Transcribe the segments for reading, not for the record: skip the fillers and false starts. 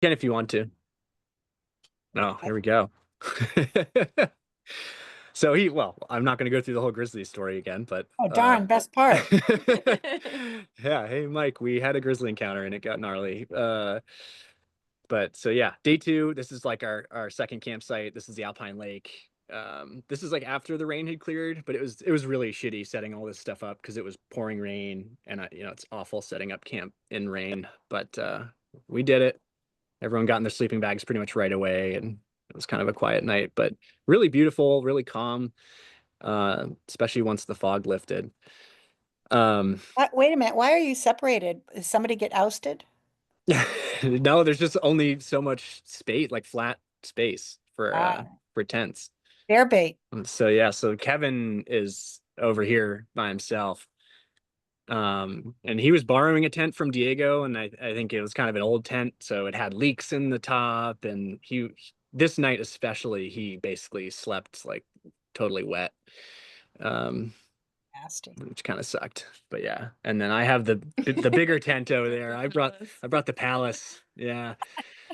Can if you want to. No, here we go. So well, I'm not going to go through the whole grizzly story again, but Oh, darn, best part. yeah, hey Mike, we had a grizzly encounter and it got gnarly. But so yeah, day two, this is like our second campsite. This is the Alpine Lake. This is like after the rain had cleared, but it was really shitty setting all this stuff up because it was pouring rain and it's awful setting up camp in rain, but we did it. Everyone got in their sleeping bags pretty much right away, and it was kind of a quiet night, but really beautiful, really calm, especially once the fog lifted. Um, Wait a minute. Why are you separated? Did somebody get ousted? no, there's just only so much space, like flat space Ah, for tents. bear bait. So yeah, so Kevin is over here by himself. And he was borrowing a tent from Diego, and I think it was kind of an old tent, so it had leaks in the top, and this night especially, he basically slept like totally wet. Um, Nasty. which kind of sucked. But yeah. And then I have the bigger tent over there. I brought the Palace. Yeah.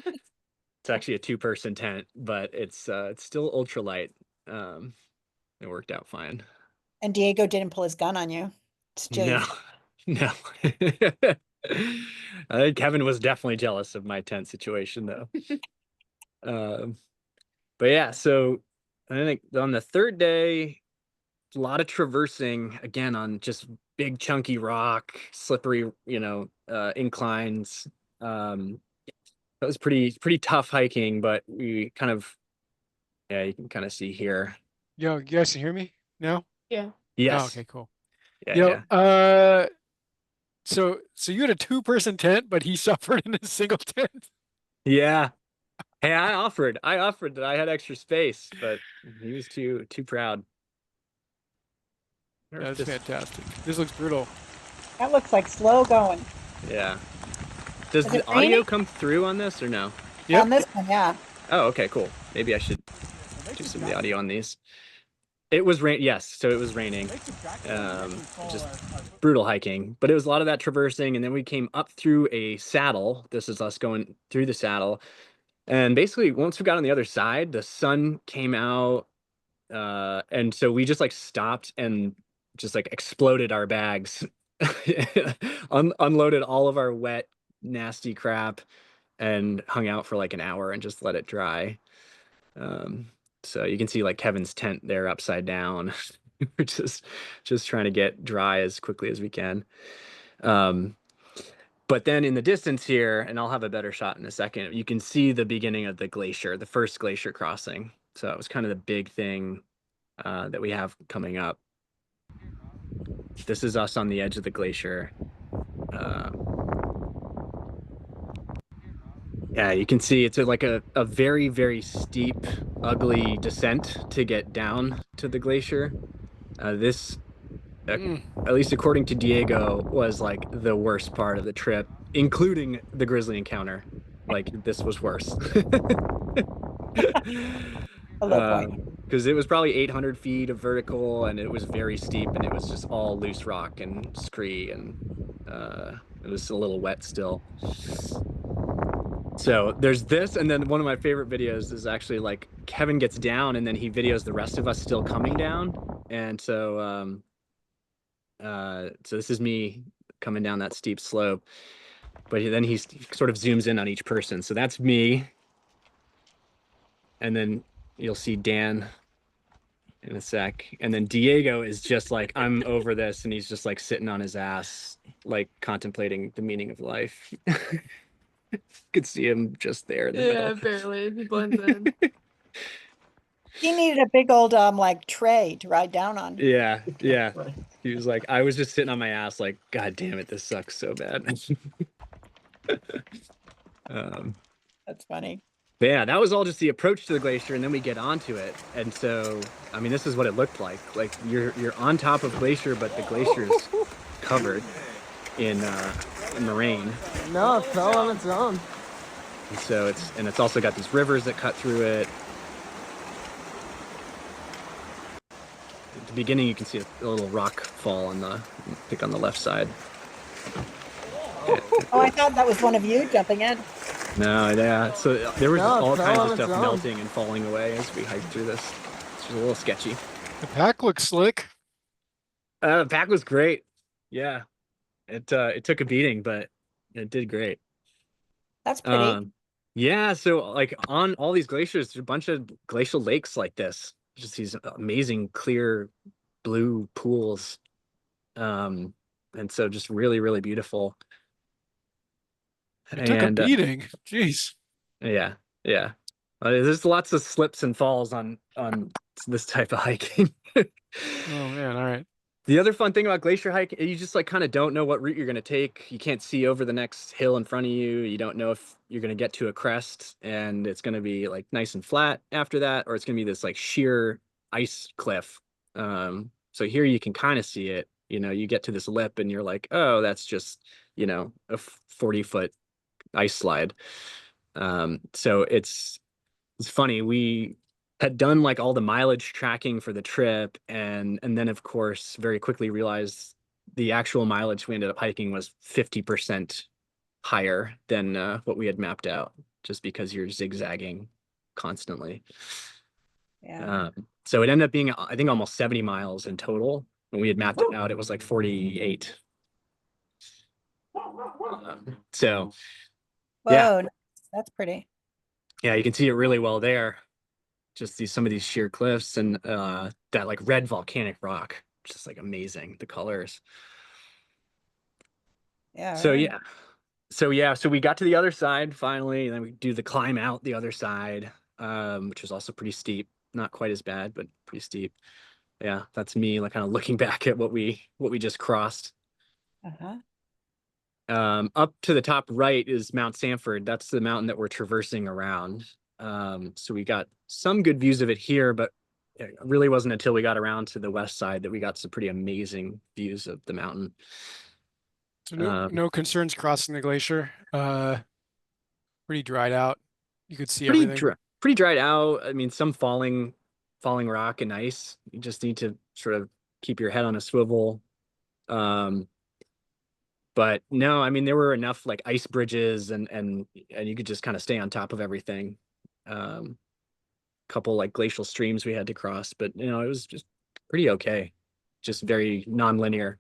It's actually a two-person tent, but it's still ultralight. Um, it worked out fine. And Diego didn't pull his gun on you. Steal your No, tent. no. I think Kevin was definitely jealous of my tent situation though. Um, but yeah, so I think on the third day, a lot of traversing again on just big chunky rock, slippery, inclines. That was pretty tough hiking, but we kind of, yeah, you can kind of see here. Yo, you guys can hear me now? Yeah. Oh, Yes. okay, cool. Yeah, Yo, yeah. so you had a two-person tent, but he suffered in a single tent. Yeah. Hey, I offered that I had extra space, but he was too proud. That's This, fantastic. This looks brutal. That looks like slow going. yeah. Does Is the it audio raining? come through on this or no? Yep. On this one, yeah. Oh, okay, cool. Maybe I should do some of the audio on these. It was rain. Yes, so it was raining. Just brutal hiking, but it was a lot of that traversing, and then we came up through a saddle. This is us going through the saddle, and basically once we got on the other side, the sun came out, and so we just like stopped and just like exploded our bags, unloaded all of our wet, nasty crap, and hung out for like an hour and just let it dry. Um, so you can see like Kevin's tent there upside down. We're just trying to get dry as quickly as we can. Um, but then in the distance here, and I'll have a better shot in a second, you can see the beginning of the glacier, the first glacier crossing. So it was kind of the big thing that we have coming up. This is us on the edge of the glacier. Uh, Yeah, you can see it's like a very, very steep, ugly descent to get down to the glacier. This, at least according to Diego, was like the worst part of the trip, including the grizzly encounter. Like this was worse. A low point. Because it was probably 800 feet of vertical, and it was very steep, and it was just all loose rock and scree, and it was a little wet still. So there's this, and then one of my favorite videos is actually like Kevin gets down, and then he videos the rest of us still coming down, and so so this is me coming down that steep slope, but then he sort of zooms in on each person. So that's me, and then you'll see Dan in a sec, and then Diego is just like, I'm over this, and he's just like sitting on his ass, like contemplating the meaning of life. Could see him just there in the Yeah, middle. barely. He blends in. He needed a big old like tray to ride down on. Yeah, yeah. He was like, I was just sitting on my ass, like, God damn it, this sucks so bad. um, That's funny. but yeah, that was all just the approach to the glacier, and then we get onto it. And so, I mean, this is what it looked like. Like you're on top of glacier, but the glacier is covered in moraine. No, it fell on its own. And so it's also got these rivers that cut through it. At the beginning, you can see a little rock fall on the, I think on the left side. Oh, I thought that was one of you jumping in. No, yeah. So there was No, it all fell kinds on of its stuff own. melting and falling away as we hiked through this. It's a little sketchy. The pack looks slick. The pack was great. Yeah. It took a beating, but it did great. That's pretty. Yeah, so like on all these glaciers, there's a bunch of glacial lakes like this. Just these amazing clear blue pools. And so just really, really beautiful. It took a And beating. Jeez. yeah, yeah. There's lots of slips and falls on this type of hiking. Oh man, all right. The other fun thing about glacier hiking, you just like kind of don't know what route you're going to take. You can't see over the next hill in front of you. You don't know if you're going to get to a crest and it's going to be like nice and flat after that, or it's going to be this like sheer ice cliff. So here you can kind of see it. You know, you get to this lip and you're like, oh, that's just, you know, a 40-foot ice slide. So it's funny. We had done like all the mileage tracking for the trip, and then of course very quickly realized the actual mileage we ended up hiking was 50% higher than what we had mapped out, just because you're zigzagging constantly. Yeah. So it ended up being, I think, almost 70 miles in total. When we had mapped it out, it was like 48. So yeah, Whoa, nice. That's pretty. yeah, you can see it really well there. Just some of these sheer cliffs and that like red volcanic rock, just like amazing, the colors. Yeah, So very yeah, so we got to the other side finally, and then we do the climb out the other side, which was also pretty steep. Not quite as bad, but pretty steep. Yeah, that's me like kind of looking back at what we just crossed. Uh-huh. Up to the top right is Mount Sanford. That's the mountain that we're traversing around. So we got some good views of it here, but it really wasn't until we got around to the west side that we got some pretty amazing views of the mountain. So no Um, no concerns crossing the glacier. Pretty dried out. You could see pretty everything. dry, pretty dried out. I mean, some falling rock and ice. You just need to sort of keep your head on a swivel. But no, I mean there were enough like ice bridges and you could just kind of stay on top of everything. Couple like glacial streams we had to cross, but you know, it was just pretty okay. Just very non-linear.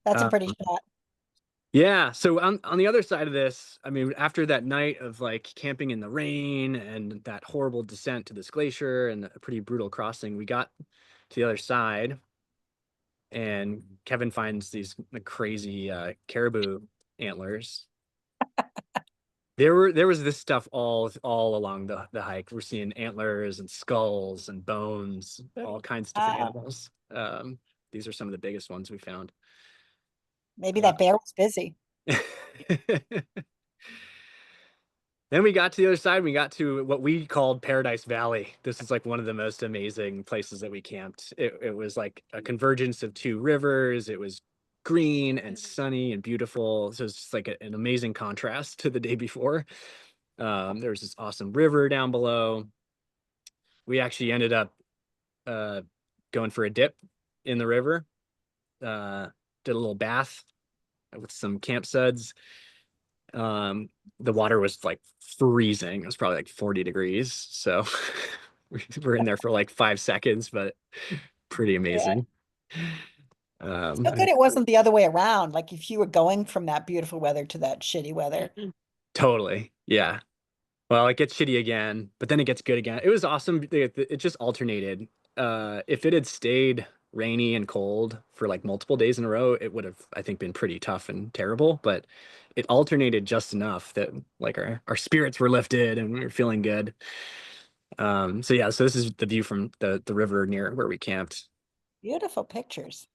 That's a Uh, pretty shot. yeah, so on the other side of this, I mean, after that night of like camping in the rain and that horrible descent to this glacier and a pretty brutal crossing, we got to the other side and Kevin finds these like, crazy caribou antlers. There was this stuff all along the hike. We're seeing antlers and skulls and bones, all kinds of different Wow. animals. These are some of the biggest ones we found. Maybe that bear was busy. Then we got to the other side. We got to what we called Paradise Valley. This is like one of the most amazing places that we camped. It was like a convergence of two rivers. It was green and sunny and beautiful. So it's just like an amazing contrast to the day before. There was this awesome river down below. We actually ended up going for a dip in the river. Did a little bath with some camp suds. The water was like freezing. It was probably like 40 degrees. So we were in there for like 5 seconds, but pretty amazing. So good it wasn't the other way around. Like if you were going from that beautiful weather to that shitty weather. Totally. Yeah. Well, it gets shitty again, but then it gets good again. It was awesome. It just alternated. If it had stayed rainy and cold for like multiple days in a row, it would have, I think, been pretty tough and terrible. But it alternated just enough that like our spirits were lifted and we were feeling good. So yeah, so this is the view from the river near where we camped. Beautiful pictures.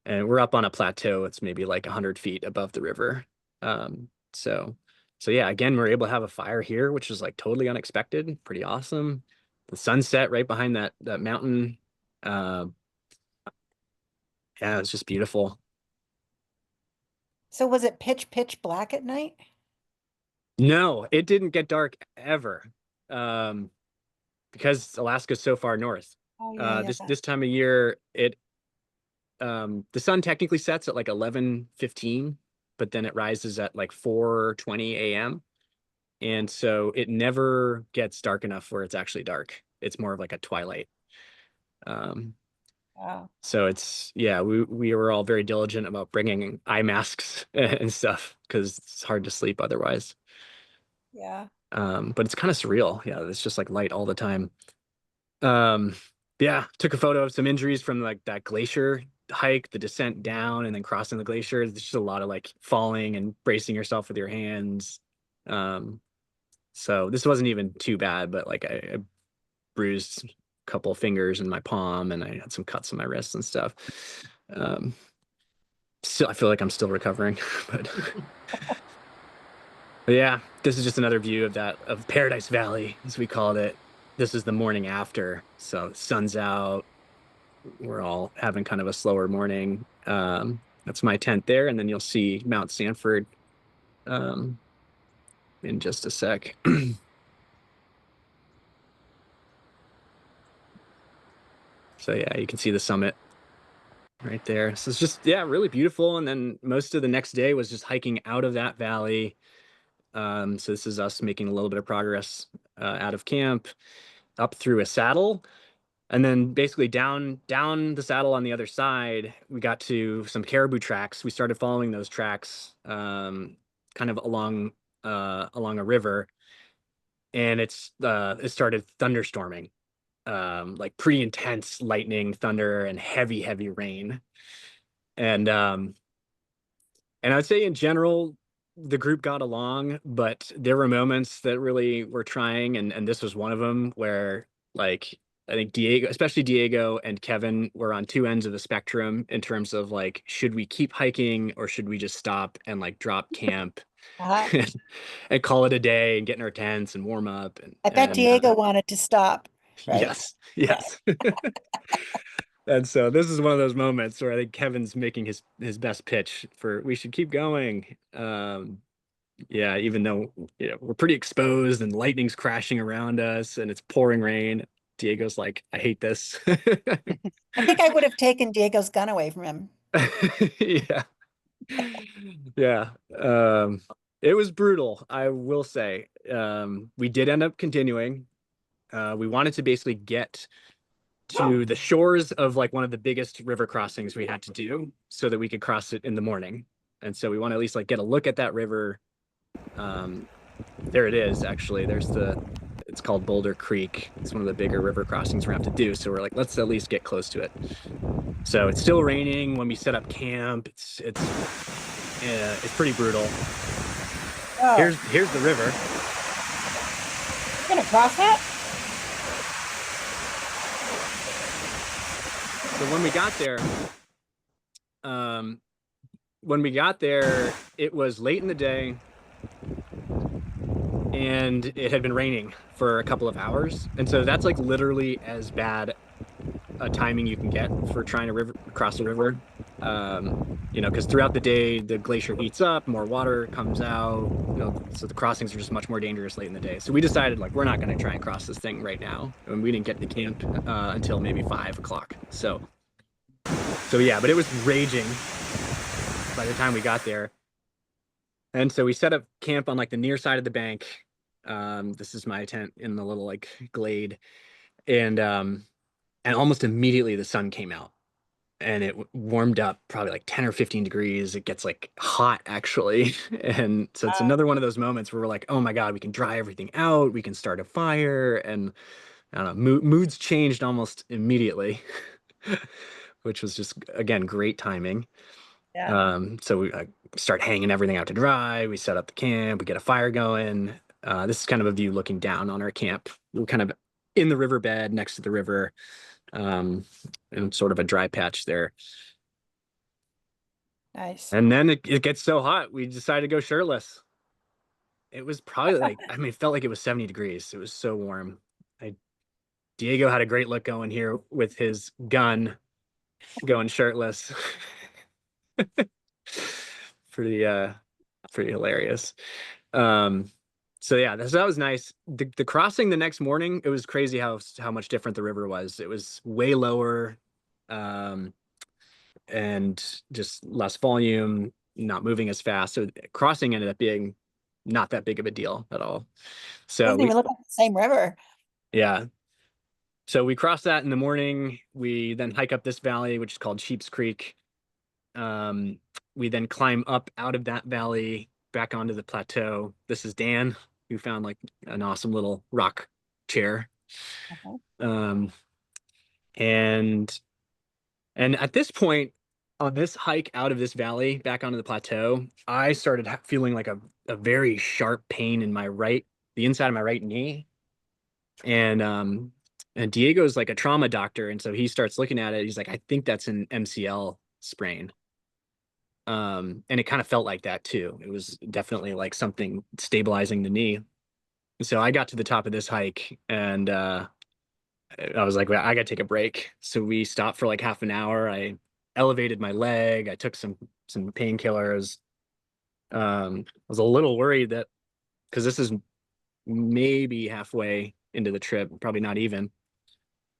And we're up on a plateau. It's maybe like 100 feet above the river. So yeah, again, we're able to have a fire here, which is like totally unexpected, pretty awesome. The sunset right behind that mountain. Yeah, it's just beautiful. So was it pitch black at night? No, it didn't get dark ever. Because Alaska's so far north. Oh yeah, This time of year, the sun technically sets at like 11:15 but then it rises at like 4:20 a.m. And so it never gets dark enough where it's actually dark. It's more of like a twilight. Wow. So yeah, we were all very diligent about bringing eye masks and stuff because it's hard to sleep otherwise. Yeah. But it's kind of surreal. Yeah, it's just like light all the time. Yeah, took a photo of some injuries from like that glacier hike, the descent down and then crossing the glacier. There's just a lot of like falling and bracing yourself with your hands. So this wasn't even too bad, but like I bruised a couple fingers in my palm and I had some cuts on my wrists and stuff. Still, I feel like I'm still recovering, but yeah, this is just another view of Paradise Valley, as we called it. This is the morning after, so the sun's out. We're all having kind of a slower morning. That's my tent there, and then you'll see Mount Sanford in just a sec. So yeah, you can see the summit right there. So it's just, yeah, really beautiful. And then most of the next day was just hiking out of that valley. So this is us making a little bit of progress out of camp, up through a saddle, and then basically down the saddle on the other side, we got to some caribou tracks. We started following those tracks kind of along a river, and it started thunderstorming, like pretty intense lightning, thunder, and heavy rain. And I'd say in general, the group got along, but there were moments that really were trying, and this was one of them where, like, I think Diego, especially Diego and Kevin, were on two ends of the spectrum in terms of like, should we keep hiking or should we just stop and like drop camp and call it a day and get in our tents and warm up? I bet Diego wanted to stop, right? Yes. And so this is one of those moments where I think Kevin's making his best pitch for we should keep going. Yeah, even though we're pretty exposed and lightning's crashing around us and it's pouring rain, Diego's like, I hate this. I think I would have taken Diego's gun away from him. Yeah. Yeah. It was brutal, I will say. We did end up continuing. We wanted to basically get to the shores of like one of the biggest river crossings we had to do so that we could cross it in the morning. And so we want to at least like get a look at that river. There it is, actually. It's called Boulder Creek. It's one of the bigger river crossings we're gonna have to do. So we're like, let's at least get close to it. So it's still raining when we set up camp. It's pretty brutal. Oh. Here's the river. You're gonna cross that? So when we got there, it was late in the day and it had been raining for a couple of hours. And so that's like literally as bad a timing you can get for trying to cross the river. Because throughout the day, the glacier heats up, more water comes out, so the crossings are just much more dangerous late in the day. So we decided like, we're not going to try and cross this thing right now. And we didn't get to camp until maybe 5 o'clock. So yeah, but it was raging by the time we got there. And so we set up camp on like the near side of the bank. This is my tent in the little like glade. And almost immediately the sun came out and it warmed up probably like 10 or 15 degrees. It gets like hot actually. And so it's another one of those moments where we're like, oh my God, we can dry everything out. We can start a fire. And I don't know, moods changed almost immediately, which was just, again, great timing. Yeah. So we start hanging everything out to dry. We set up the camp, we get a fire going. This is kind of a view looking down on our camp. We're kind of in the riverbed next to the river, and sort of a dry patch there. Nice. And then it gets so hot, we decided to go shirtless. It was probably like, it felt like it was 70 degrees. It was so warm. Diego had a great look going here with his gun going shirtless. Pretty hilarious. So yeah, that was nice. The crossing the next morning, it was crazy how much different the river was. It was way lower, and just less volume. not moving as fast. So crossing ended up being not that big of a deal at all. So Doesn't even look like the same river. yeah. So we cross that in the morning. We then hike up this valley, which is called Sheep's Creek. We then climb up out of that valley back onto the plateau. This is Dan, who found like an awesome little rock chair. Uh-huh. And at this point on this hike out of this valley back onto the plateau, I started feeling like a very sharp pain in the inside of my right knee. And Diego's like a trauma doctor, and so he starts looking at it. He's like, I think that's an MCL sprain. And it kind of felt like that too. It was definitely like something stabilizing the knee. So I got to the top of this hike, and I was like, well, I gotta take a break. So we stopped for like half an hour. I elevated my leg. I took some painkillers. I was a little worried that because this is maybe halfway into the trip, probably not even.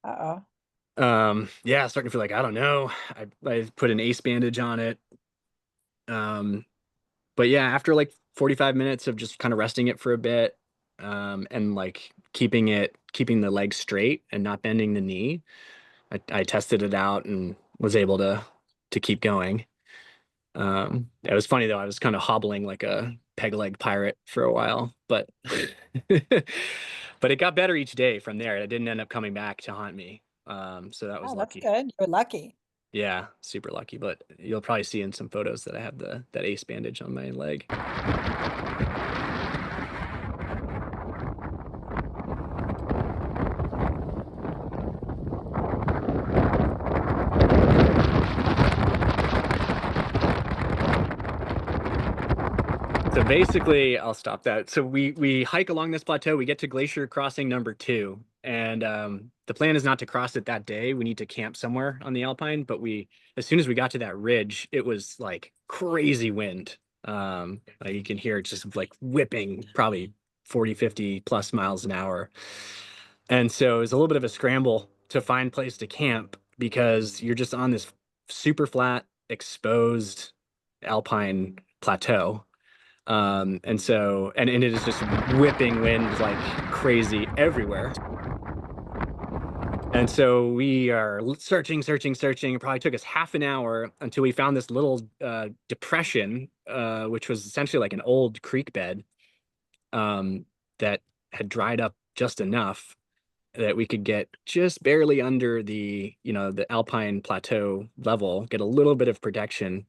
Uh-oh. Yeah, starting to feel like, I don't know. I put an ACE bandage on it. But yeah, after like 45 minutes of just kind of resting it for a bit, and like keeping the leg straight and not bending the knee, I tested it out and was able to keep going. It was funny though, I was kind of hobbling like a peg leg pirate for a while, but but it got better each day from there. It didn't end up coming back to haunt me. So that was Oh, that's lucky. good. You're lucky. Yeah, super lucky. But you'll probably see in some photos that I have that ACE bandage on my leg. So basically, I'll stop that. So we hike along this plateau. We get to glacier crossing number 2, and the plan is not to cross it that day. We need to camp somewhere on the Alpine. But as soon as we got to that ridge, it was like crazy wind. Like you can hear it just like whipping, probably 40, 50 plus miles an hour. And so it was a little bit of a scramble to find place to camp because you're just on this super flat, exposed Alpine plateau. And so and it is just whipping wind like crazy everywhere. And so we are searching. It probably took us half an hour until we found this little depression, which was essentially like an old creek bed, that had dried up just enough that we could get just barely under the Alpine plateau level, get a little bit of protection.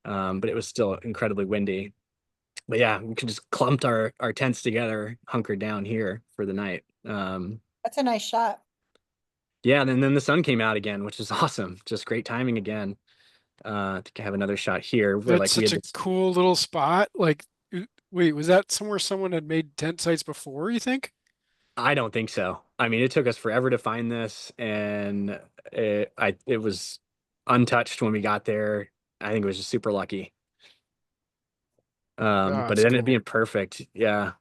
But it was still incredibly windy. But yeah, we could just clumped our tents together, hunkered down here for the night. That's a nice shot. Yeah, and then the sun came out again, which is awesome. Just great timing again. To have another shot here. Where That's like such a cool little spot. Like, wait, was that somewhere someone had made tent sites before, you think? I don't think so. I mean, it took us forever to find this, and it was untouched when we got there. I think it was just super lucky. But that's it ended up cool. being perfect. Yeah.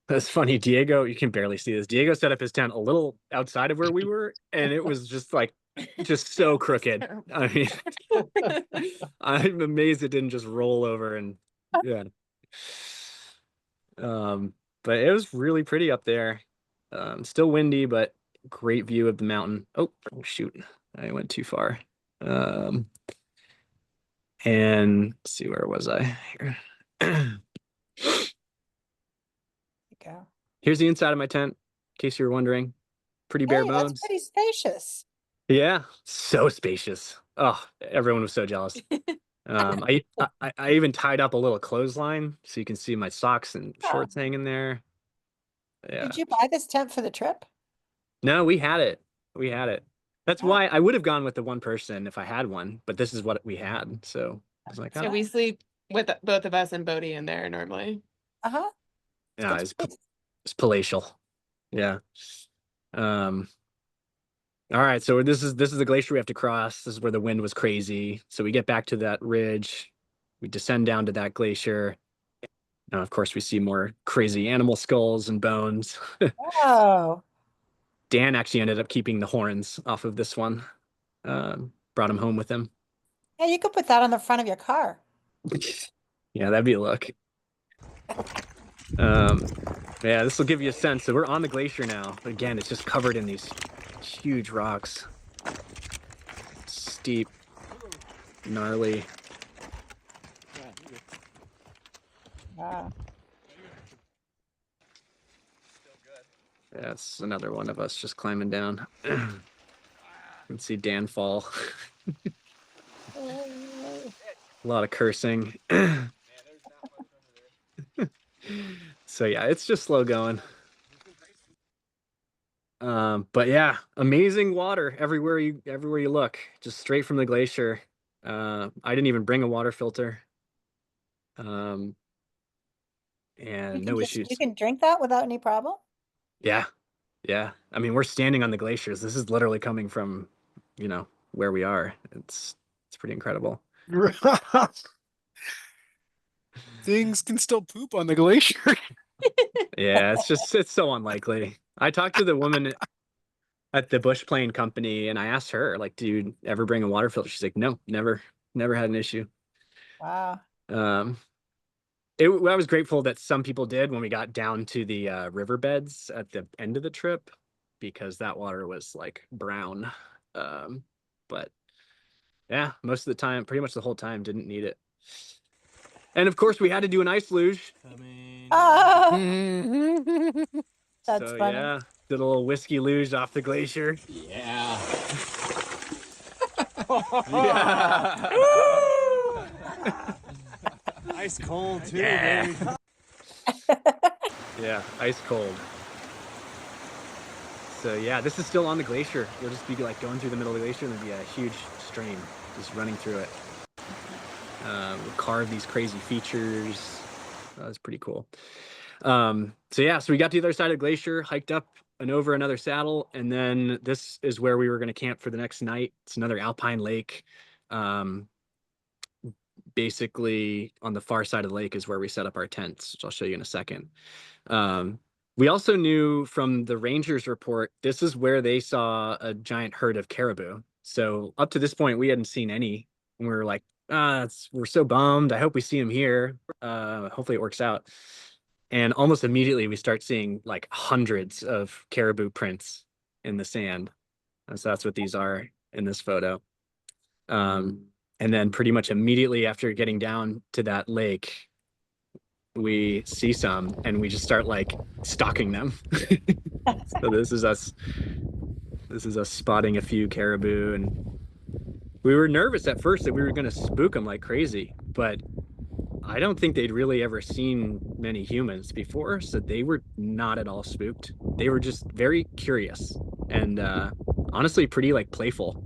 That's funny. Diego, you can barely see this. Diego set up his tent a little outside of where we were, and it was just so crooked. I mean, I'm amazed it didn't just roll over and yeah. But it was really pretty up there. Still windy, but great view of the mountain. Oh shoot, I went too far. And let's see, where was I here? Go. Here's the inside of my tent, in case you were wondering. Pretty bare Hey, bones. that's pretty spacious. Yeah, so spacious. Oh, everyone was so jealous. I even tied up a little clothesline so you can see my socks and shorts hanging there. Yeah. Did you buy this tent for the trip? No, we had it. We had it. That's why I would have gone with the one person if I had one, but this is what we had. So I was like, So oh. we sleep with both of us and Bodhi in there normally. Uh-huh. Yeah, it's palatial. Yeah. All right, so this is the glacier we have to cross. This is where the wind was crazy. So we get back to that ridge. We descend down to that glacier. Now, of course, we see more crazy animal skulls and bones. Oh. Dan actually ended up keeping the horns off of this one. Brought him home with him. Yeah, you could put that on the front of your car. Yeah, that'd be a look. Yeah, this will give you a sense. So we're on the glacier now, but again, it's just covered in these huge rocks. Steep, gnarly. Wow. Yeah, it's another one of us just climbing down. You can see Dan fall. Oh, A lot of cursing. So yeah, it's just slow going. But yeah, amazing water everywhere you look, just straight from the glacier. I didn't even bring a water filter. And no issues. You can drink that without any problem? Yeah. Yeah. I mean, we're standing on the glaciers. This is literally coming from, where we are. It's pretty incredible. Things can still poop on the glacier. Yeah, it's so unlikely. I talked to the woman at the bush plane company and I asked her, like, do you ever bring a water filter? She's like, no, never had an issue. Wow. I was grateful that some people did when we got down to the riverbeds at the end of the trip, because that water was like brown. But yeah, most of the time, pretty much the whole time, didn't need it. And of course, we had to do an ice luge. Ah, that's So funny. yeah, did a little whiskey luge off the glacier. Yeah. Yeah. Ice cold too, Yeah. baby. Yeah, ice cold. So yeah, this is still on the glacier. You'll just be like going through the middle of the glacier and there'll be a huge stream just running through it. We'll carve these crazy features. That's pretty cool. So yeah, so we got to the other side of the glacier, hiked up and over another saddle, and then this is where we were going to camp for the next night. It's another alpine lake. Basically on the far side of the lake is where we set up our tents, which I'll show you in a second. We also knew from the rangers report, this is where they saw a giant herd of caribou. So up to this point, we hadn't seen any. And we were like, we're so bummed. I hope we see them here. Hopefully it works out. And almost immediately we start seeing like hundreds of caribou prints in the sand. And so that's what these are in this photo. And then pretty much immediately after getting down to that lake, we see some and we just start like stalking them. So this is us spotting a few caribou, and we were nervous at first that we were going to spook them like crazy, but I don't think they'd really ever seen many humans before, so they were not at all spooked. They were just very curious and honestly pretty like playful.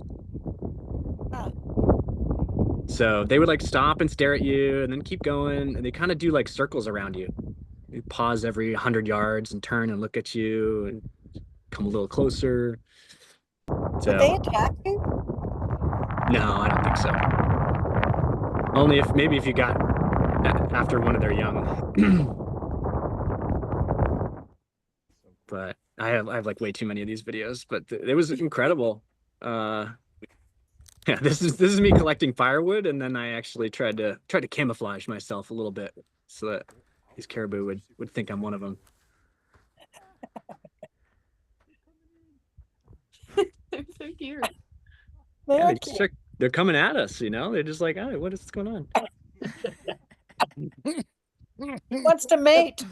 So they would like stop and stare at you and then keep going, and they kind of do like circles around you. They pause every 100 yards and turn and look at you and come a little closer. So Did they attack you? no, I don't think so. Only if you got after one of their young. But I have like way too many of these videos, but it was incredible. Yeah, this is me collecting firewood, and then I actually tried to camouflage myself a little bit so that these caribou would think I'm one of them. They're so cute. They Yeah, are cute. they're coming at us, They're just like, oh, what is going on? He wants to mate.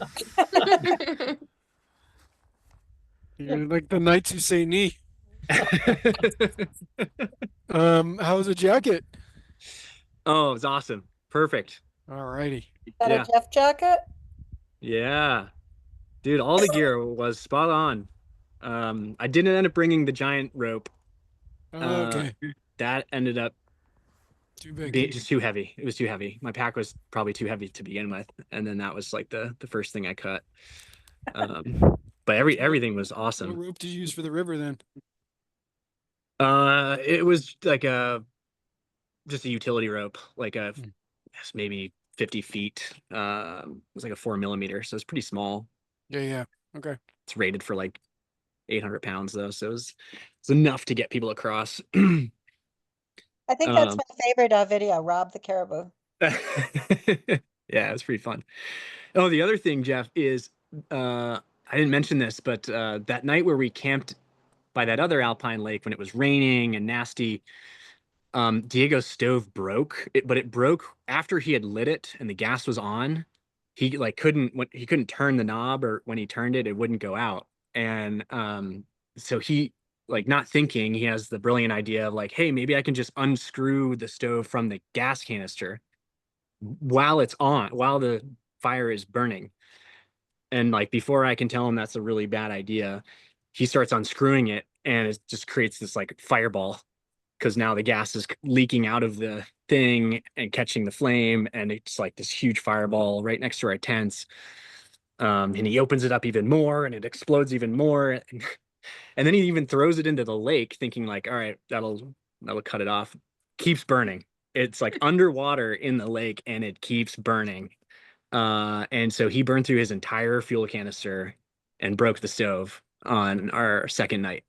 You're like the Knights who say knee. How's the jacket? Oh, it's awesome. Perfect. Alrighty. Is that Yeah. a Jeff jacket? Yeah. Dude, all the gear was spot on. I didn't end up bringing the giant rope. Okay. That ended up Too big. being just too heavy. It was too heavy. My pack was probably too heavy to begin with, and then that was like the first thing I cut. But everything was What awesome. rope did you use for the river then? It was like just a utility rope, like maybe 50 feet. It was like a 4 millimeter, so it's pretty small. Yeah. Okay. It's rated for like 800 pounds though, so it's enough to get people across. I think that's Um, my favorite video, Rob the Caribou. Yeah, it was pretty fun. Oh, the other thing, Jeff, is I didn't mention this, but that night where we camped by that other alpine lake when it was raining and nasty, Diego's stove broke. But it broke after he had lit it and the gas was on. He like couldn't turn the knob, or when he turned it, it wouldn't go out. And so he, like, not thinking, he has the brilliant idea of like, hey, maybe I can just unscrew the stove from the gas canister while it's on, while the fire is burning. And like, before I can tell him that's a really bad idea, he starts unscrewing it, and it just creates this like fireball, because now the gas is leaking out of the thing and catching the flame, and it's like this huge fireball right next to our tents. And he opens it up even more, and it explodes even more. And then he even throws it into the lake, thinking like, all right, that'll cut it off. Keeps burning. It's like underwater in the lake, and it keeps burning. And so he burned through his entire fuel canister and broke the stove on our second night.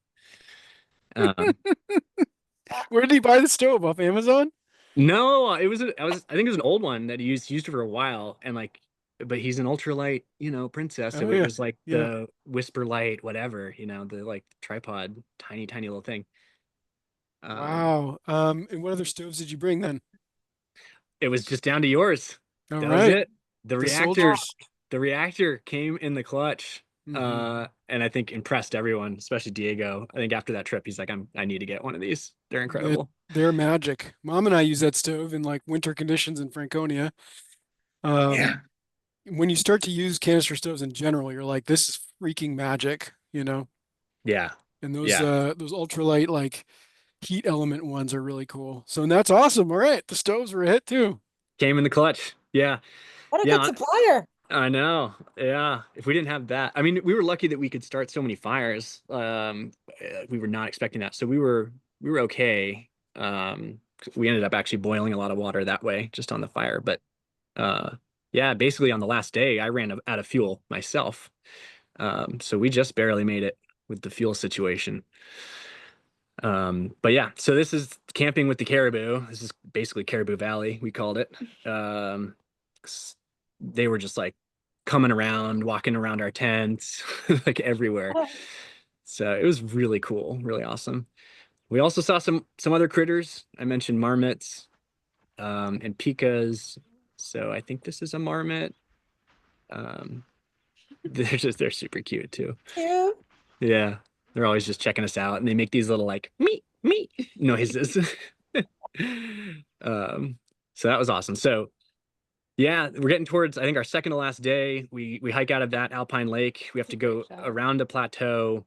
Where did he buy the stove? Off Amazon? No, I think it was an old one that he used for a while, and like, but he's an ultralight, princess. So Oh, it yeah. was like Yeah. the Whisper Light, whatever, the like tripod, tiny little thing. Wow. And what other stoves did you bring then? It was just down to yours. All That was right. it. The soldiers. reactor came in the clutch. Mhm. And I think impressed everyone, especially Diego. I think after that trip, he's like, I need to get one of these. They're incredible. They're magic. Mom and I use that stove in like winter conditions in Franconia. Yeah. When you start to use canister stoves in general, you're like, this is freaking magic, Yeah. And those Yeah. those ultralight like heat element ones are really cool. So and that's awesome. All right, the stoves were a hit too. Came in the clutch. Yeah. What a Yeah. good supplier. I know. Yeah. If we didn't have that, I mean, we were lucky that we could start so many fires. We were not expecting that. So we were okay. We ended up actually boiling a lot of water that way, just on the fire. But yeah, basically on the last day, I ran out of fuel myself. So we just barely made it with the fuel situation. But yeah, so this is camping with the caribou. This is basically Caribou Valley, we called it. They were just like coming around, walking around our tents, like everywhere. So it was really cool, really awesome. We also saw some other critters. I mentioned marmots, and pikas. So I think this is a marmot. They're super cute too. Cute. Yeah, they're always just checking us out, and they make these little like me noises. So that was awesome. So yeah, we're getting towards, I think, our second to last day. We hike out of that alpine lake. We have to go around a plateau,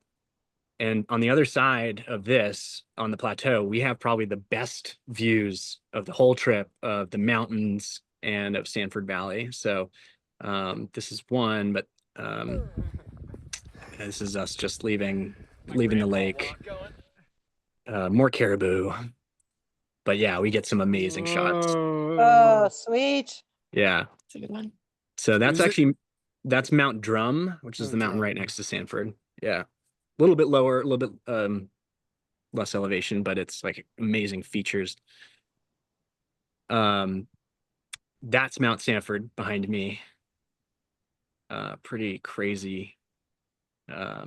and on the other side of this, on the plateau, we have probably the best views of the whole trip, of the mountains and of Sanford Valley. So this is one, but this is us just leaving the lake. More caribou. But yeah, we get some amazing shots. Oh, sweet. Yeah. That's a good one. So that's Where's it? that's Mount Drum, which is Oh, the mountain Drum. right next to Sanford. Yeah. A little bit lower, a little bit less elevation, but it's like amazing features. That's Mount Sanford behind me. Pretty crazy.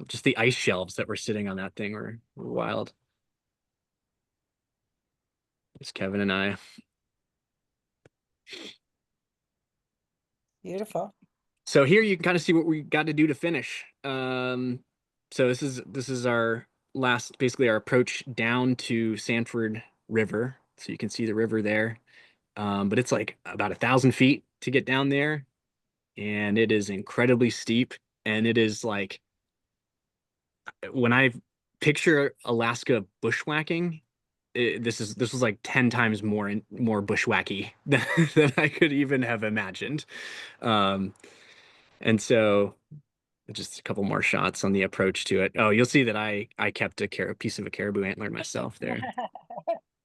Just the ice shelves that were sitting on that thing were wild. It's Kevin and I. Beautiful. So here you can kind of see what we got to do to finish. So this is our last, basically our approach down to Sanford River. So you can see the river there. But it's like about 1,000 feet to get down there, and it is incredibly steep. And it is like, when I picture Alaska bushwhacking, this was like 10 times more bushwhacky than I could even have imagined. And so just a couple more shots on the approach to it. Oh, you'll see that I kept a piece of a caribou antler myself there.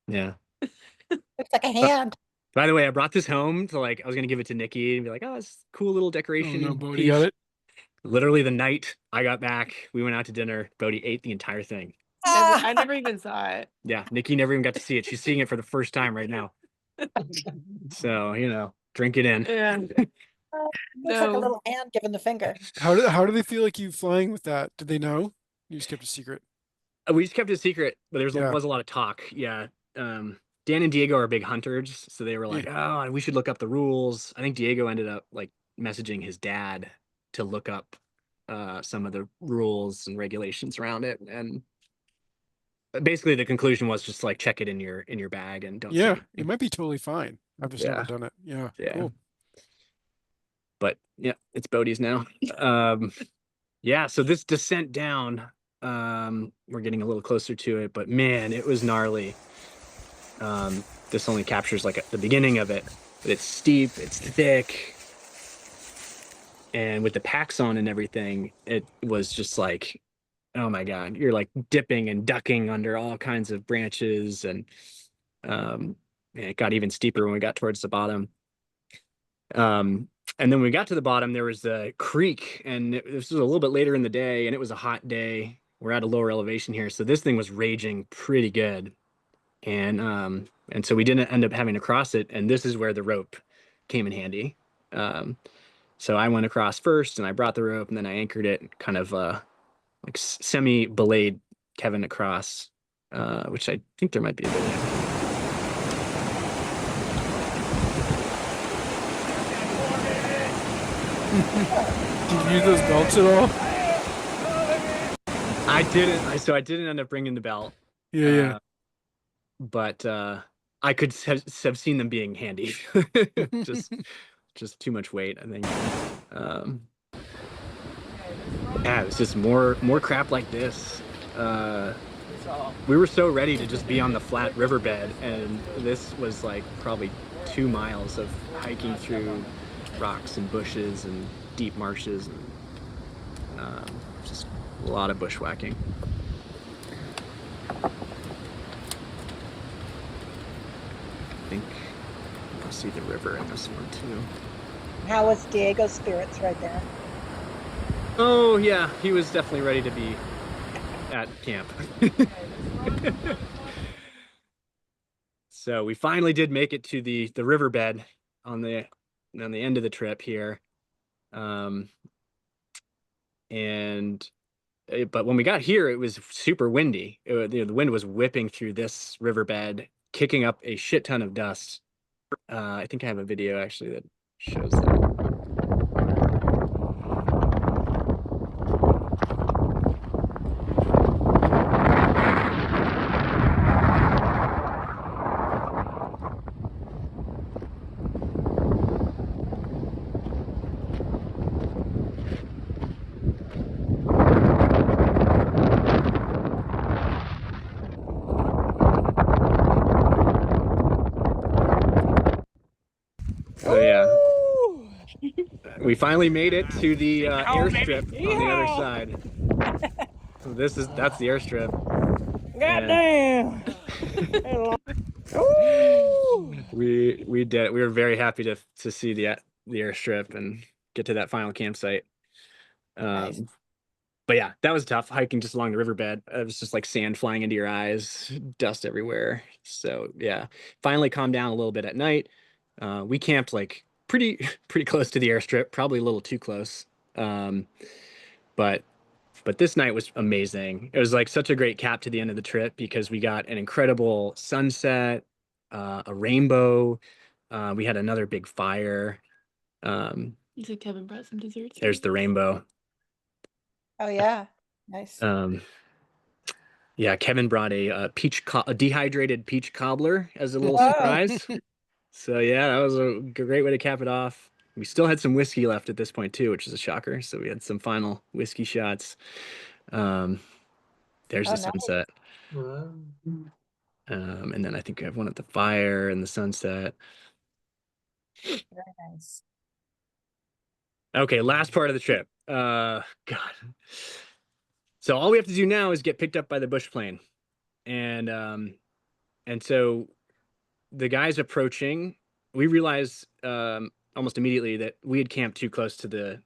Yeah. Looks like a hand. By the way, I brought this home to, like, I was gonna give it to Nikki and be like, oh, it's a cool little Oh decoration no, Bodie piece. got it. Literally the night I got back, we went out to dinner. Bodie ate the entire thing. I never even saw it. Yeah, Nikki never even got to see it. She's seeing it for the first time right now. So, you know, drink it in. Yeah. Looks like a No. little hand giving the finger. How do they feel like you flying with that? Did they know? You just kept a secret. We just kept it a secret, but there Yeah. was a lot of talk. Yeah. Dan and Diego are big hunters, so they were like, "Oh, we should look up the rules." I think Diego ended up like messaging his dad to look up some of the rules and regulations around it, and basically the conclusion was just like check it in your bag and don't say Yeah, anything. it might be totally fine. I've just never Yeah. done it. Yeah, Yeah. cool. But yeah, it's Bodie's now. Yeah, so this descent down, we're getting a little closer to it, but man, it was gnarly. This only captures like the beginning of it, but it's steep, it's thick, and with the packs on and everything, it was just like, oh my God, you're like dipping and ducking under all kinds of branches, and it got even steeper when we got towards the bottom. And then when we got to the bottom, there was a creek, and this was a little bit later in the day, and it was a hot day. We're at a lower elevation here, so this thing was raging pretty good. And so we didn't end up having to cross it, and this is where the rope came in handy. So I went across first, and I brought the rope, and then I anchored it, kind of like semi-belayed Kevin across, which I think there might be a video. Did you use those belts at all? I didn't. So I didn't end up bringing the belt. Yeah, But I could have seen them being handy. just too much weight, I think. Yeah, it was just more crap like this. We were so ready to just be on the flat riverbed, and this was like probably 2 miles of hiking through rocks and bushes and deep marshes, and just a lot of bushwhacking. I think you'll see the river in this one too. How was Diego's spirits right there? Oh yeah, he was definitely ready to be at camp. So we finally did make it to the riverbed on the end of the trip here. But when we got here, it was super windy. The wind was whipping through this riverbed, kicking up a shit ton of dust. I think I have a video actually that shows that. So yeah, we finally made it to the airstrip on the other side. So that's the airstrip. Goddamn! We did. We were very happy to see the airstrip and get to that final campsite. Nice. But yeah, that was tough hiking just along the riverbed. It was just like sand flying into your eyes, dust everywhere. So yeah, finally calmed down a little bit at night. We camped like pretty close to the airstrip, probably a little too close. But this night was amazing. It was like such a great cap to the end of the trip because we got an incredible sunset, a rainbow. We had another big fire. You said Kevin brought some desserts. There's the rainbow. Oh yeah, nice. Yeah, Kevin brought a dehydrated peach cobbler as a little Whoa. surprise. So yeah, that was a great way to cap it off. We still had some whiskey left at this point too, which is a shocker. So we had some final whiskey shots. There's the nice. sunset. And then I think we have one at the fire and the sunset. Very nice. Okay, last part of the trip. God. So all we have to do now is get picked up by the bush plane. And so the guys approaching, we realized almost immediately that we had camped too close to the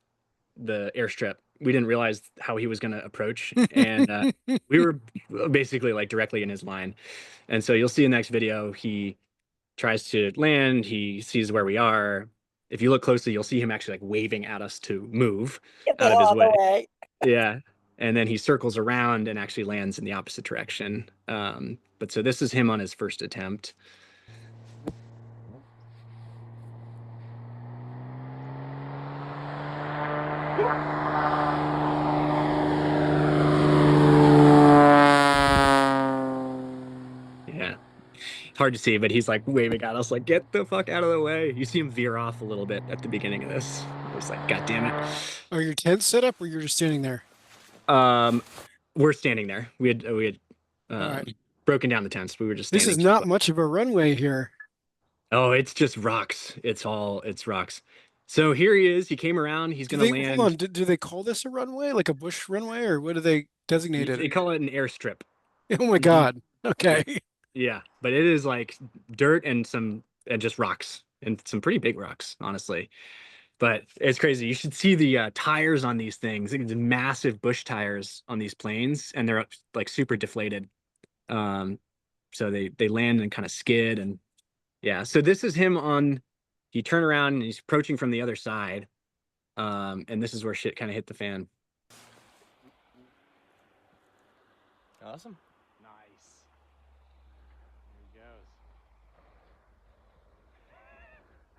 airstrip. We didn't realize how he was going to approach, and we were basically like directly in his line. And so you'll see in the next video, he tries to land. He sees where we are. If you look closely, you'll see him actually like waving at us to move Get the out of hell his out of the way. way. Yeah. And then he circles around and actually lands in the opposite direction. But so this is him on his first attempt. Yeah. Hard to see, but he's like waving at us like, get the fuck out of the way. You see him veer off a little bit at the beginning of this. It's like, God damn it. Are your tents set up or you're just standing there? We're standing there. We had Alright. broken down the tents. We were just This standing. is not much of a runway here. Oh, it's just rocks. It's rocks. So here he is. He came around. He's gonna land. Hold on, do they call this a runway, like a bush runway, or what do they designate They it? call it an airstrip. Oh my God. Okay. Yeah, but it is like dirt and just rocks and some pretty big rocks, honestly. But it's crazy. You should see the tires on these things. The massive bush tires on these planes, and they're like super deflated. So they land and kind of skid, and yeah. So this is him on. He turned around and he's approaching from the other side, and this is where shit kind of hit the fan. Awesome. Nice.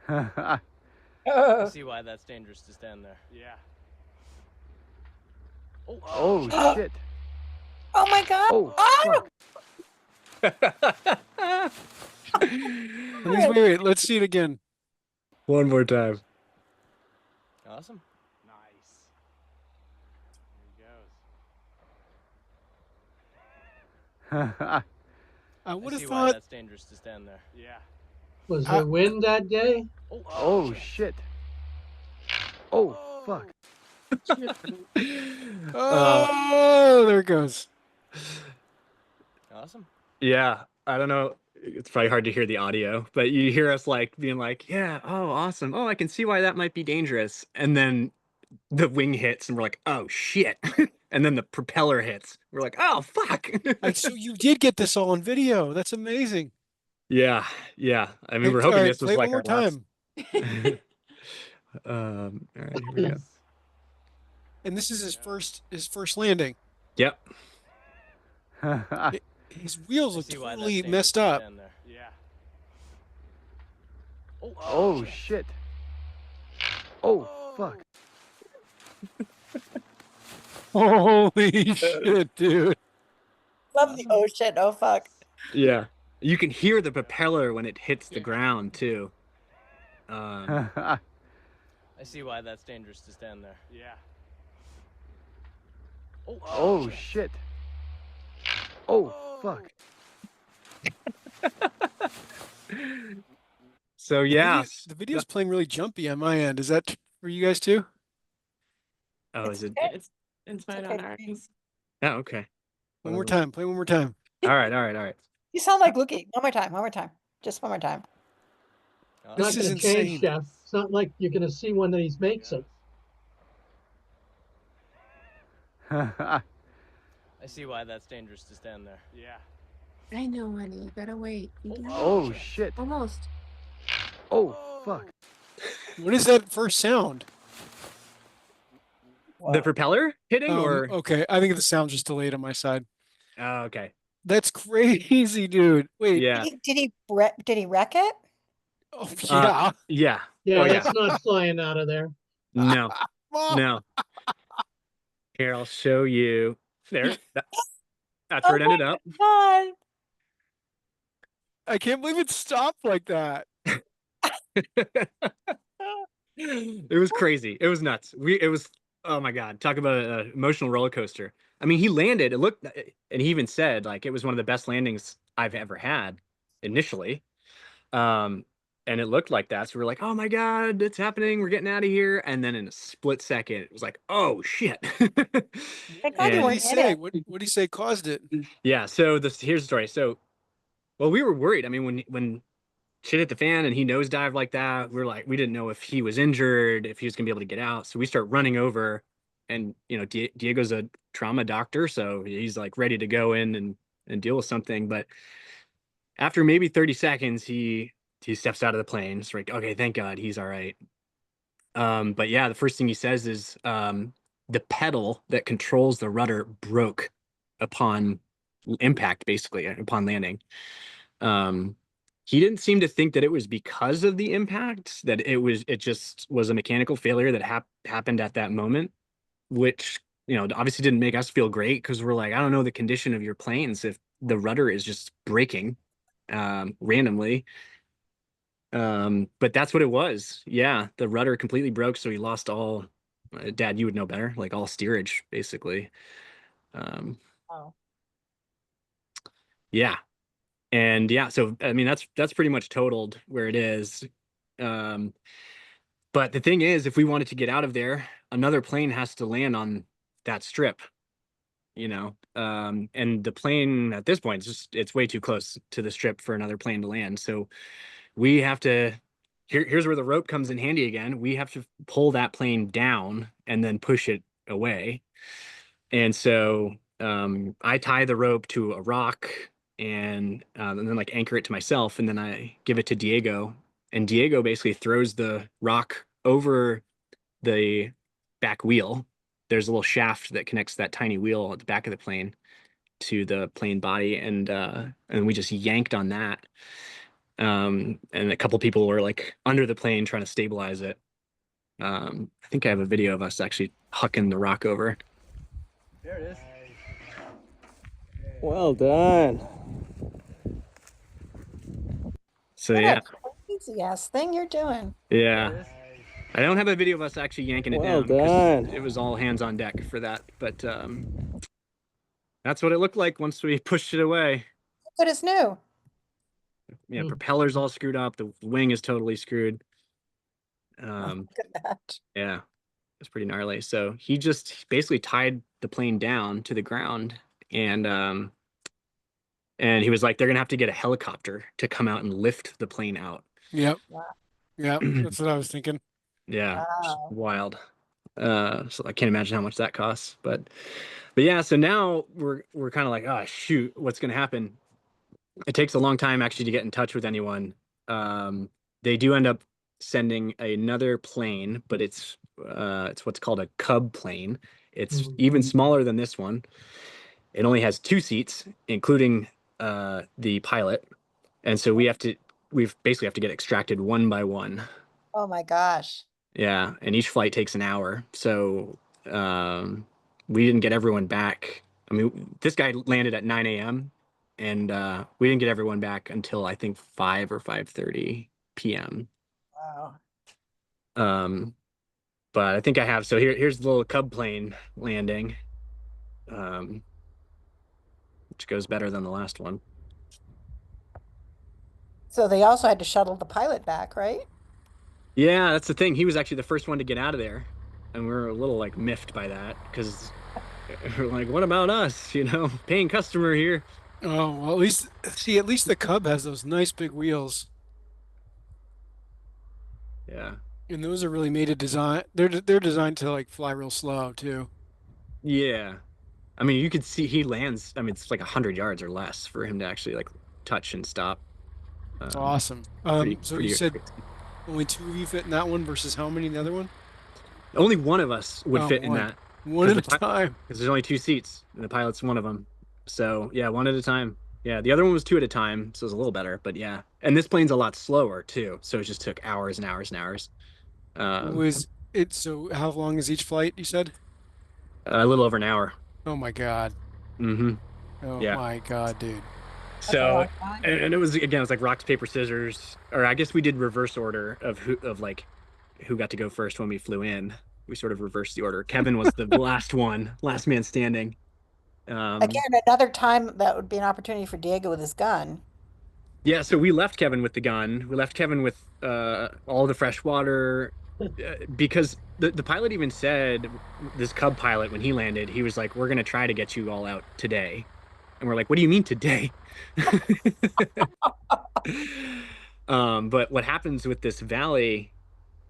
There he goes. I see why that's dangerous to stand there. Yeah. Oh, shit. Oh my God. Oh! Wait, let's see it again. One more time. Awesome. Nice. There he goes. I would I have see why thought that's dangerous to stand there. Yeah. Was there wind that day? Oh shit. Oh, fuck. oh, there it goes. Awesome. Yeah, I don't know. It's probably hard to hear the audio, but you hear us like being like, yeah, oh, awesome. Oh, I can see why that might be dangerous. And then the wing hits and we're like, oh, shit. And then the propeller hits. We're like, oh, fuck. So you did get this all on video. That's amazing. Yeah. I mean, we're All hoping right, this was play it like one our more last. time. All right, here we go. And this is his first landing. Yep. His wheels I look see why that's totally dangerous messed to up. stand there. Yeah. Oh, shit. Oh, fuck. Holy shit, dude. Love the oh shit, oh fuck. Yeah. You can hear the propeller when it hits the ground too. I see why that's dangerous to stand there. Yeah. Oh, shit. Oh, fuck. So yeah. The video's playing really jumpy on my end. Is that for you guys too? Oh, is it? It's fine okay. on our end. Oh, okay. One more time. Play one more time. All right. You sound like Lukey. One more time. Just one more time. This Not is gonna change, insane. Jeff. It's not like you're gonna see one that he makes it. I see why that's dangerous to stand there. Yeah. I know, honey. You gotta wait. Oh, shit. Almost. Oh, fuck. What is that first sound? The propeller hitting or? Okay, I think the sound's just delayed on my side. Oh, okay. That's crazy, dude. Wait. Yeah. Did he wreck it? Oh, yeah. Yeah. Yeah, Oh, yeah. that's not flying out of there. No. Mom. No. Here, I'll show you. There. That's where it ended up. God. I can't believe it stopped like that. It was crazy. It was nuts. Oh my God. Talk about an emotional roller coaster. I mean, he landed, it looked, and he even said like it was one of the best landings I've ever had initially. And it looked like that. So we're like, oh my God, it's happening. We're getting out of here. And then in a split second, it was like, oh shit. Thank God you And- What did he weren't in say? it. What did he say caused it? Yeah. So here's the story. So, well, we were worried. I mean, when shit hit the fan and he nosedived like that, we didn't know if he was injured, if he was gonna be able to get out. So we start running over, and Diego's a trauma doctor, so he's like ready to go in and deal with something. But after maybe 30 seconds, he he steps out of the plane. It's like, okay, thank God he's all right. But yeah, the first thing he says is the pedal that controls the rudder broke upon impact, basically upon landing. He didn't seem to think that it was because of the impact, that it just was a mechanical failure that happened at that moment, which, you know, obviously didn't make us feel great, because we're like, I don't know the condition of your planes if the rudder is just breaking randomly. But that's what it was. Yeah, the rudder completely broke, so he lost all, Dad, you would know better, like all steerage, basically. Oh. Yeah. And yeah, so I mean that's pretty much totaled where it is. But the thing is, if we wanted to get out of there, another plane has to land on that strip, you know. And the plane at this point, it's way too close to the strip for another plane to land. So we have to, here's where the rope comes in handy again. We have to pull that plane down and then push it away. And so I tie the rope to a rock, and then like anchor it to myself, and then I give it to Diego, and Diego basically throws the rock over the back wheel. There's a little shaft that connects that tiny wheel at the back of the plane to the plane body, and we just yanked on that. And a couple people were like under the plane trying to stabilize it. I think I have a video of us actually hucking the rock over. There it is. Well done. So What yeah, a crazy ass thing you're doing. yeah. I don't have a video of us actually yanking it Well down, 'cause done. it was all hands on deck for that. But that's what it looked like once we pushed it away. Good as new. Yeah, Hmm. propeller's all screwed up. The wing is totally screwed. Look at that. Yeah, it's pretty gnarly. So he just basically tied the plane down to the ground, and he was like, they're gonna have to get a helicopter to come out and lift the plane out. Yep. Wow. Yep. That's what I was thinking. Yeah, just Wow. wild. So I can't imagine how much that costs, but yeah. So now we're kind of like, oh shoot, what's gonna happen? It takes a long time actually to get in touch with anyone. They do end up sending another plane, but it's what's called a Cub plane. It's even smaller than this one. It only has 2 seats, including the pilot, and so we basically have to get extracted one by one. Oh my gosh. Yeah, and each flight takes an hour. So we didn't get everyone back. I mean, this guy landed at 9 a.m. and we didn't get everyone back until I think 5 or 5:30 p.m. Wow. But I think I have. So here's the little Cub plane landing, which goes better than the last one. So they also had to shuttle the pilot back, right? Yeah, that's the thing. He was actually the first one to get out of there, and we were a little like miffed by that, because we're like, what about us? You know, paying customer here. Oh, well, at least the Cub has those nice big wheels. Yeah. And those are really made to design. They're designed to like fly real slow too. Yeah. I mean, you could see he lands. I mean, it's like 100 yards or less for him to actually like touch and stop. It's awesome. So you said only 2 of you fit in that one versus how many in the other one? only one of us would Oh, fit in one. that, One at a the pi- time. because there's only 2 seats, and the pilot's one of them. So yeah, one at a time. Yeah, the other one was 2 at a time, so it was a little better. But yeah, and this plane's a lot slower too, so it just took hours and hours and hours. Was it so how long is each flight, you said? A little over an hour. Oh my God. Mm-hmm. Oh Yeah. my God, dude. That's a So long time. and it was like rock paper scissors, or I guess we did reverse order of who got to go first when we flew in. We sort of reversed the order. Kevin was the last man standing. Again, another time that would be an opportunity for Diego with his gun. Yeah, so we left Kevin with the gun. We left Kevin with all the fresh water, because the pilot even said, this Cub pilot, when he landed, he was like, we're going to try to get you all out today. And we're like, what do you mean today? But what happens with this valley,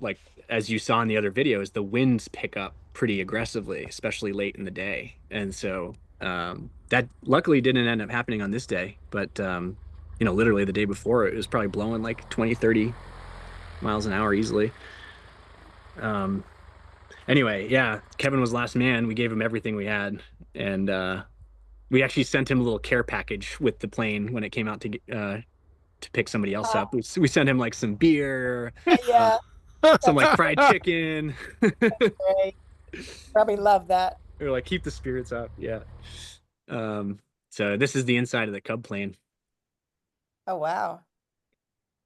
like as you saw in the other videos, the winds pick up pretty aggressively, especially late in the day. And so that luckily didn't end up happening on this day, but you know, literally the day before, it was probably blowing like 20, 30 miles an hour easily. Anyway, yeah, Kevin was last man. We gave him everything we had, and we actually sent him a little care package with the plane when it came out to pick somebody else up. We sent him like some beer, Yeah, some like fried chicken. great. Probably love that. We were like, keep the spirits up. Yeah. So this is the inside of the Cub plane. Oh, wow.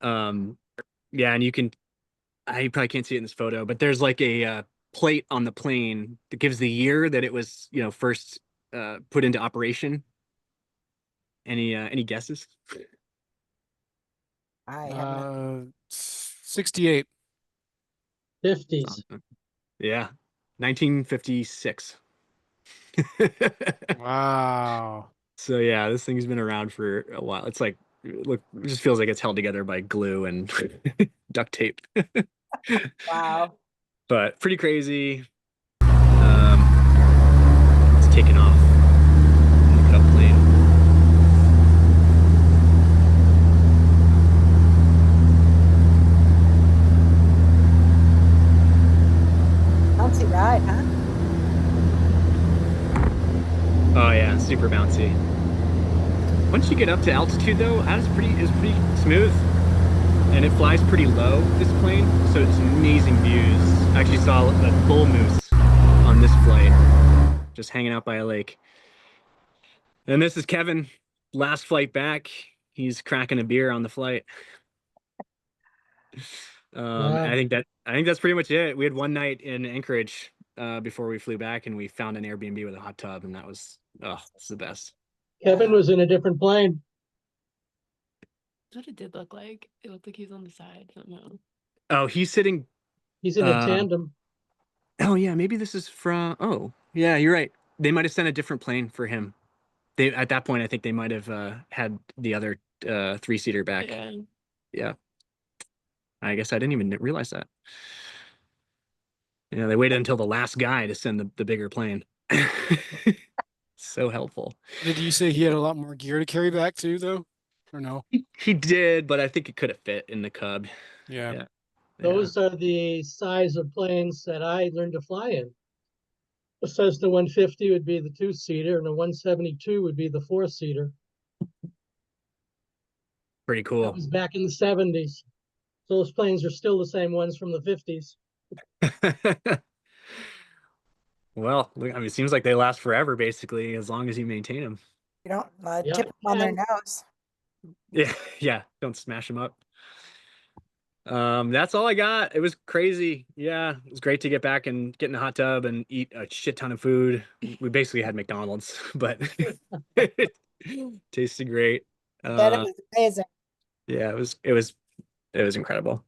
Yeah, and you probably can't see it in this photo, but there's like a plate on the plane that gives the year that it was, you know, first put into operation. Any guesses? I have no. 68. 50s. Yeah, 1956. Wow. So yeah, this thing's been around for a while. It's like, look, it just feels like it's held together by glue and duct tape. Wow. But pretty crazy. It's taken off in the Cub plane. Bouncy ride, huh? Oh yeah, super bouncy. Once you get up to altitude though, it's pretty smooth. And it flies pretty low, this plane, so it's amazing views. I actually saw a bull moose on this flight, just hanging out by a lake. And this is Kevin, last flight back. He's cracking a beer on the flight. Wow. I think that's pretty much it. We had one night in Anchorage before we flew back, and we found an Airbnb with a hot tub, and that was, it's the best. Kevin was in a different plane. That's what it did look like. It looked like he was on the side somehow. Oh, he's sitting. He's in a tandem. Oh yeah, maybe this is from. Oh yeah, you're right. They might have sent a different plane for him. They at that point, I think they might have had the other 3-seater back. Yeah. Yeah. I guess I didn't even realize that. Yeah, they waited until the last guy to send the bigger plane. So helpful. Did you say he had a lot more gear to carry back too, though? Or no? He did, but I think it could have fit in the Cub. Yeah. Yeah. Those are the size of planes that I learned to fly in. The Cessna 150 would be the 2-seater, and the 172 would be the 4-seater. Pretty That cool. was back in the 70s. So those planes are still the same ones from the 50s. Well, I mean, it seems like they last forever, basically, as long as you maintain them. You don't Yeah. tip them on their And- nose. Yeah, yeah. Don't smash them up. That's all I got. It was crazy. Yeah, it was great to get back and get in a hot tub and eat a shit ton of food. We basically had McDonald's, but it tasted great. That it was amazing. Yeah, it was incredible.